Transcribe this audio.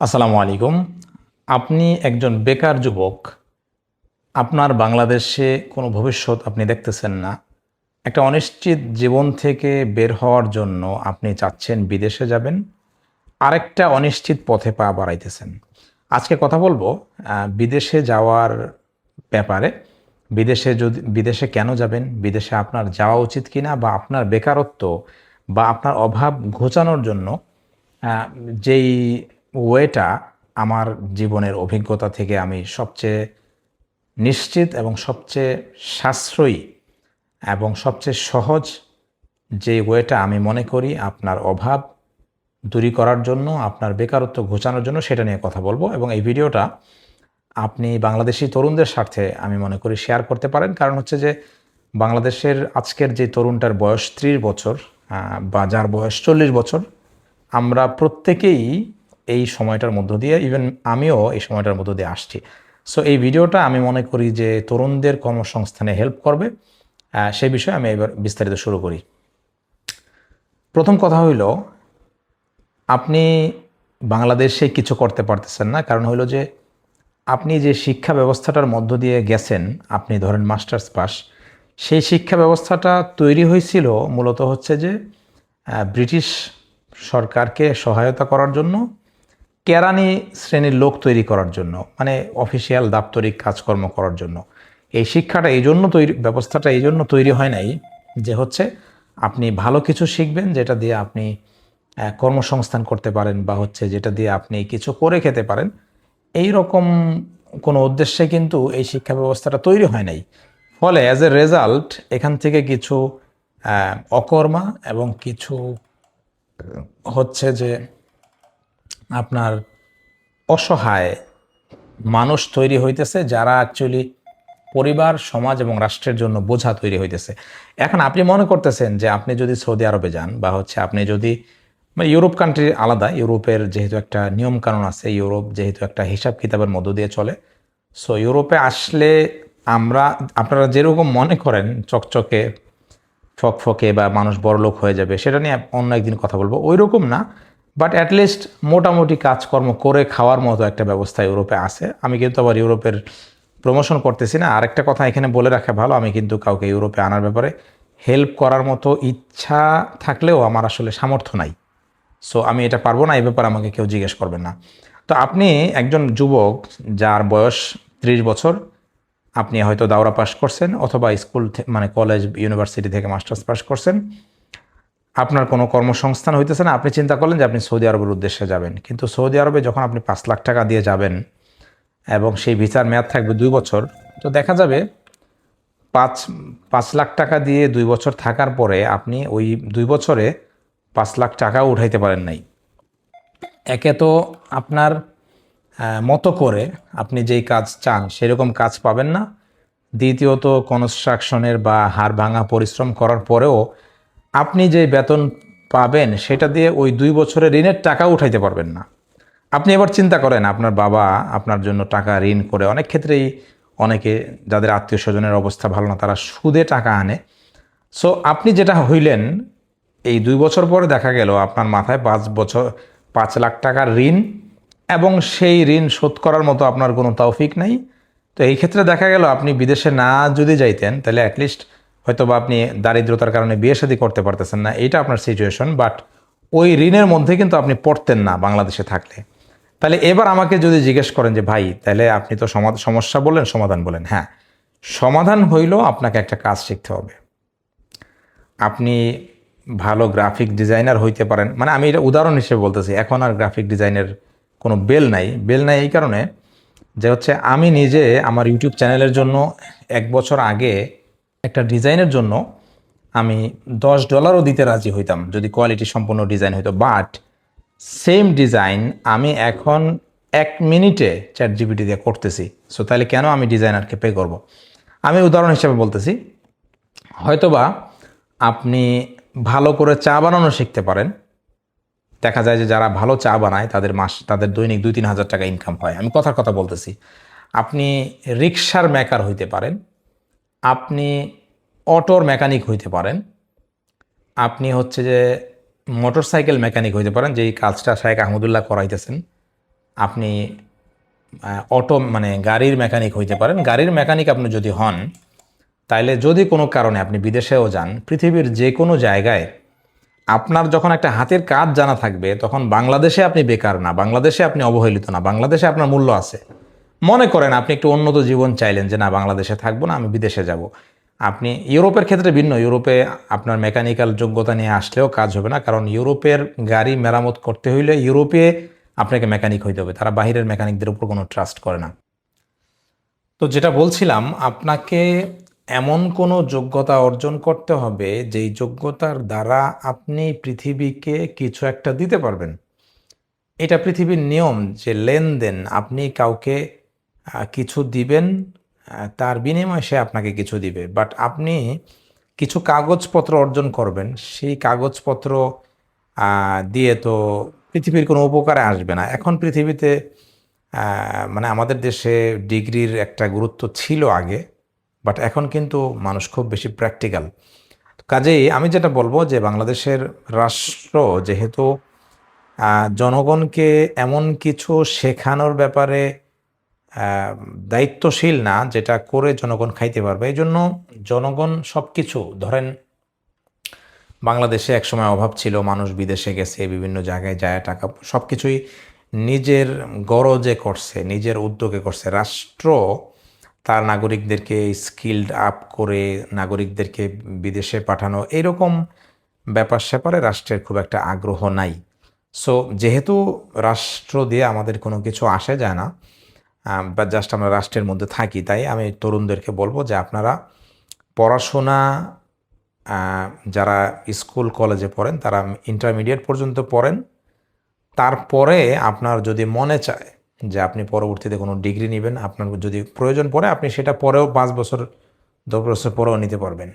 আসসালামু আলাইকুম। আপনি একজন বেকার যুবক। আপনার বাংলাদেশে কোনো ভবিষ্যৎ আপনি দেখতেছেন না। একটা অনিশ্চিত জীবন থেকে বের হওয়ার জন্য আপনি চাচ্ছেন বিদেশে যাবেন। আরেকটা অনিশ্চিত পথে পা বাড়াইতেছেন। আজকে কথা বলবো বিদেশে যাওয়ার ব্যাপারে। বিদেশে কেন যাবেন? বিদেশে আপনার যাওয়া উচিত কিনা, বা আপনার বেকারত্ব বা আপনার অভাব ঘোচানোর জন্য আহ, যেই ওয়েটা আমার জীবনের অভিজ্ঞতা থেকে আমি সবচেয়ে নিশ্চিত এবং সবচেয়ে সাশ্রয়ী এবং সবচেয়ে সহজ যে ওয়েটা আমি মনে করি আপনার অভাব দূরী করার জন্য, আপনার বেকারত্ব ঘোচানোর জন্য, সেটা নিয়ে কথা বলবো। এবং এই ভিডিওটা আপনি বাংলাদেশি তরুণদের স্বার্থে আমি মনে করি শেয়ার করতে পারেন। কারণ হচ্ছে যে বাংলাদেশের আজকের যে তরুণটার বয়স 30 বছর, বা যার বয়স 40 বছর, আমরা প্রত্যেকেই এই সময়টার মধ্য দিয়ে, ইভেন আমিও এই সময়টার মধ্য দিয়ে আসছি। সো এই ভিডিওটা আমি মনে করি যে তরুণদের কর্মসংস্থানে হেল্প করবে। সেই বিষয়ে আমি এবার বিস্তারিত শুরু করি। প্রথম কথা হইল, আপনি বাংলাদেশে কিছু করতে পারতেছেন না। কারণ হইল যে আপনি যে শিক্ষা ব্যবস্থাটার মধ্য দিয়ে গেছেন, আপনি ধরেন মাস্টার্স পাস, সেই শিক্ষা ব্যবস্থাটা তৈরি হয়েছিল মূলত হচ্ছে যে ব্রিটিশ সরকারকে সহায়তা করার জন্য, কেরানি শ্রেণীর লোক তৈরি করার জন্য, মানে অফিসিয়াল দাপ্তরিক কাজকর্ম করার জন্য। এই শিক্ষাটা এই জন্য ব্যবস্থাটা এই জন্য তৈরি হয় নাই যে হচ্ছে আপনি ভালো কিছু শিখবেন, যেটা দিয়ে আপনি কর্মসংস্থান করতে পারেন, বা হচ্ছে যেটা দিয়ে আপনি কিছু করে খেতে পারেন। এই রকম কোনো উদ্দেশ্যে কিন্তু এই শিক্ষা ব্যবস্থাটা তৈরি হয় নাই। ফলে অ্যাজ এ রেজাল্ট এখান থেকে কিছু অকর্মা এবং কিছু হচ্ছে যে আপনার অসহায় মানুষ তৈরি হইতেছে, যারা অ্যাকচুয়ালি পরিবার, সমাজ এবং রাষ্ট্রের জন্য বোঝা তৈরি হইতেছে। এখন আপনি মনে করতেছেন যে আপনি যদি সৌদি আরবে যান, বা হচ্ছে আপনি যদি, মানে ইউরোপ কান্ট্রি আলাদা, ইউরোপের যেহেতু একটা নিয়ম কানুন আছে, ইউরোপ যেহেতু একটা হিসাব কিতাবের মধ্য দিয়ে চলে। সো ইউরোপে আসলে আপনারা যেরকম মনে করেন চকচকে ফকফকে বা মানুষ বড়লোক হয়ে যাবে, সেটা নিয়ে অন্য একদিন কথা বলবো, ওই রকম না। বাট অ্যাটলিস্ট মোটামুটি কাজকর্ম করে খাওয়ার মতো একটা ব্যবস্থা ইউরোপে আছে। আমি কিন্তু আবার ইউরোপের প্রমোশন করতেছি না। আরেকটা কথা এখানে বলে রাখা ভালো, আমি কিন্তু কাউকে ইউরোপে আনার ব্যাপারে হেল্প করার মতো ইচ্ছা থাকলেও আমার আসলে সামর্থ্য নাই। সো আমি এটা পারবো না, এই ব্যাপারে আমাকে কেউ জিজ্ঞেস করবেন না। তো আপনি একজন যুবক, যার বয়স 30 বছর, আপনি হয়তো দাওরা পাস করছেন, অথবা স্কুল মানে কলেজ ইউনিভার্সিটি থেকে মাস্টার্স পাস করছেন। আপনার কোনো কর্মসংস্থান হইতেছে না। আপনি চিন্তা করলেন যে আপনি সৌদি আরবের উদ্দেশ্যে যাবেন, কিন্তু সৌদি আরবে যখন আপনি 5 লাখ টাকা দিয়ে যাবেন এবং সেই ভিসার মেয়াদ থাকবে 2 বছর, তো দেখা যাবে পাঁচ 5 লাখ টাকা দিয়ে 2 বছর থাকার পরে আপনি ওই 2 বছরে 5 লাখ টাকাও উঠাইতে পারেন নাই। একে তো আপনার মতো করে আপনি যেই কাজ চান সেরকম কাজ পাবেন না। দ্বিতীয়ত, কনস্ট্রাকশনের বা হাড় ভাঙা পরিশ্রম করার পরেও আপনি যে বেতন পাবেন সেটা দিয়ে ওই 2 বছরের ঋণের টাকা উঠাইতে পারবেন না। আপনি এবার চিন্তা করেন, আপনার বাবা আপনার জন্য টাকা ঋণ করে, অনেক ক্ষেত্রেই অনেকে যাদের আত্মীয় স্বজনের অবস্থা ভালো না, তারা সুদে টাকা আনে। সো আপনি যেটা হইলেন, এই 2 বছর পরে দেখা গেল আপনার মাথায় 5 বছর 5 লাখ টাকার ঋণ, এবং সেই ঋণ শোধ করার মতো আপনার কোনো তৌফিক নাই। তো এই ক্ষেত্রে দেখা গেল আপনি বিদেশে না যদি যাইতেন, তাহলে অ্যাটলিস্ট হয়তো বা আপনি দারিদ্রতার কারণে বিয়ে শাদী করতে পারতেছেন না, এইটা আপনার সিচুয়েশন। বাট ওই ঋণের মধ্যে কিন্তু আপনি পড়তেন না বাংলাদেশে থাকলে। তাহলে এবার আমাকে যদি জিজ্ঞেস করেন যে ভাই, তাহলে আপনি তো সমস্যা বললেন, সমাধান বলেন। হ্যাঁ, সমাধান হইল আপনাকে একটা কাজ শিখতে হবে। আপনি ভালো গ্রাফিক ডিজাইনার হইতে পারেন, মানে আমি এটা উদাহরণ হিসেবে বলতেছি। এখন আর গ্রাফিক ডিজাইনের কোনো বেল নাই এই কারণে যে হচ্ছে আমি নিজে আমার ইউটিউব চ্যানেলের জন্য 1 বছর আগে একটা ডিজাইনের জন্য আমি $10ও দিতে রাজি হইতাম যদি কোয়ালিটি সম্পন্ন ডিজাইন হইতো। বাট সেম ডিজাইন আমি এখন 1 মিনিটে চ্যাট জিপিটি দিয়ে করতেছি। সো তাহলে কেন আমি ডিজাইনারকে পে করব? আমি উদাহরণ হিসেবে বলতেছি। হয়তোবা আপনি ভালো করে চা বানানো শিখতে পারেন। দেখা যায় যে যারা ভালো চা বানায় তাদের দৈনিক 2-3 হাজার টাকা ইনকাম হয়। আমি কথার কথা বলতেছি। আপনি রিক্সার মেকার হইতে পারেন, আপনি অটোর মেকানিক হইতে পারেন, আপনি হচ্ছে যে মোটরসাইকেল মেকানিক হইতে পারেন, যেই কাজটা শেখ আহমদুল্লাহ করাইতেছেন। আপনি অটো মানে গাড়ির মেকানিক হইতে পারেন। গাড়ির মেকানিক আপনি যদি হন, তাইলে যদি কোনো কারণে আপনি বিদেশেও যান, পৃথিবীর যে কোনো জায়গায় আপনার যখন একটা হাতের কাজ জানা থাকবে, তখন বাংলাদেশে আপনি বেকার না, বাংলাদেশে আপনি অবহেলিত না, বাংলাদেশে আপনার মূল্য আছে। মনে করেন আপনি একটু উন্নত জীবন চাইলেন, যে না বাংলাদেশে থাকবো না, আমি বিদেশে যাব। আপনি ইউরোপের ক্ষেত্রে ভিন্ন, ইউরোপে আপনার মেকানিক্যাল যোগ্যতা নিয়ে আসলেও কাজ হবে না, কারণ ইউরোপের গাড়ি মেরামত করতে হইলে ইউরোপে আপনাকে মেকানিক হইতে হবে, তারা বাহিরের মেকানিকদের উপর কোনো ট্রাস্ট করে না। তো যেটা বলছিলাম, আপনাকে এমন কোনো যোগ্যতা অর্জন করতে হবে যেই যোগ্যতার দ্বারা আপনি পৃথিবীকে কিছু একটা দিতে পারবেন। এটা পৃথিবীর নিয়ম যে লেনদেন, আপনি কাউকে কিছু দিবেন, তার বিনিময়ে সে আপনাকে কিছু দিবে। বাট আপনি কিছু কাগজপত্র অর্জন করবেন, সেই কাগজপত্র দিয়ে তো পৃথিবীর কোনো উপকারে আসবে না। এখন পৃথিবীতে মানে আমাদের দেশে ডিগ্রির একটা গুরুত্ব ছিল আগে, বাট এখন কিন্তু মানুষ খুব বেশি প্র্যাকটিক্যাল। কাজেই আমি যেটা বলবো যে বাংলাদেশের রাষ্ট্র যেহেতু জনগণকে এমন কিছু শেখানোর ব্যাপারে দায়িত্বশীল না, যেটা করে জনগণ খাইতে পারবে, এই জন্য জনগণ সব কিছু ধরেন, বাংলাদেশে একসময় অভাব ছিল, মানুষ বিদেশে গেছে, বিভিন্ন জায়গায় যায়, টাকা সব কিছুই নিজের গরজে করছে, নিজের উদ্যোগে করছে। রাষ্ট্র তার নাগরিকদেরকে স্কিলড আপ করে নাগরিকদেরকে বিদেশে পাঠানো, এরকম ব্যাপার স্যাপারে রাষ্ট্রের খুব একটা আগ্রহ নাই। সো যেহেতু রাষ্ট্র দিয়ে আমাদের কোনো কিছু আসে যায় না, বা জাস্ট আমরা রাষ্ট্রের মধ্যে থাকি, তাই আমি তরুণদেরকে বলবো যে আপনারা পড়াশোনা, যারা স্কুল কলেজে পড়েন তারা ইন্টারমিডিয়েট পর্যন্ত পড়েন। তারপরে আপনার যদি মনে চায় যে আপনি পরবর্তীতে কোনো ডিগ্রি নেবেন, আপনার যদি প্রয়োজন পড়ে, আপনি সেটা পরেও 5 বছর 10 বছর পরেও নিতে পারবেন।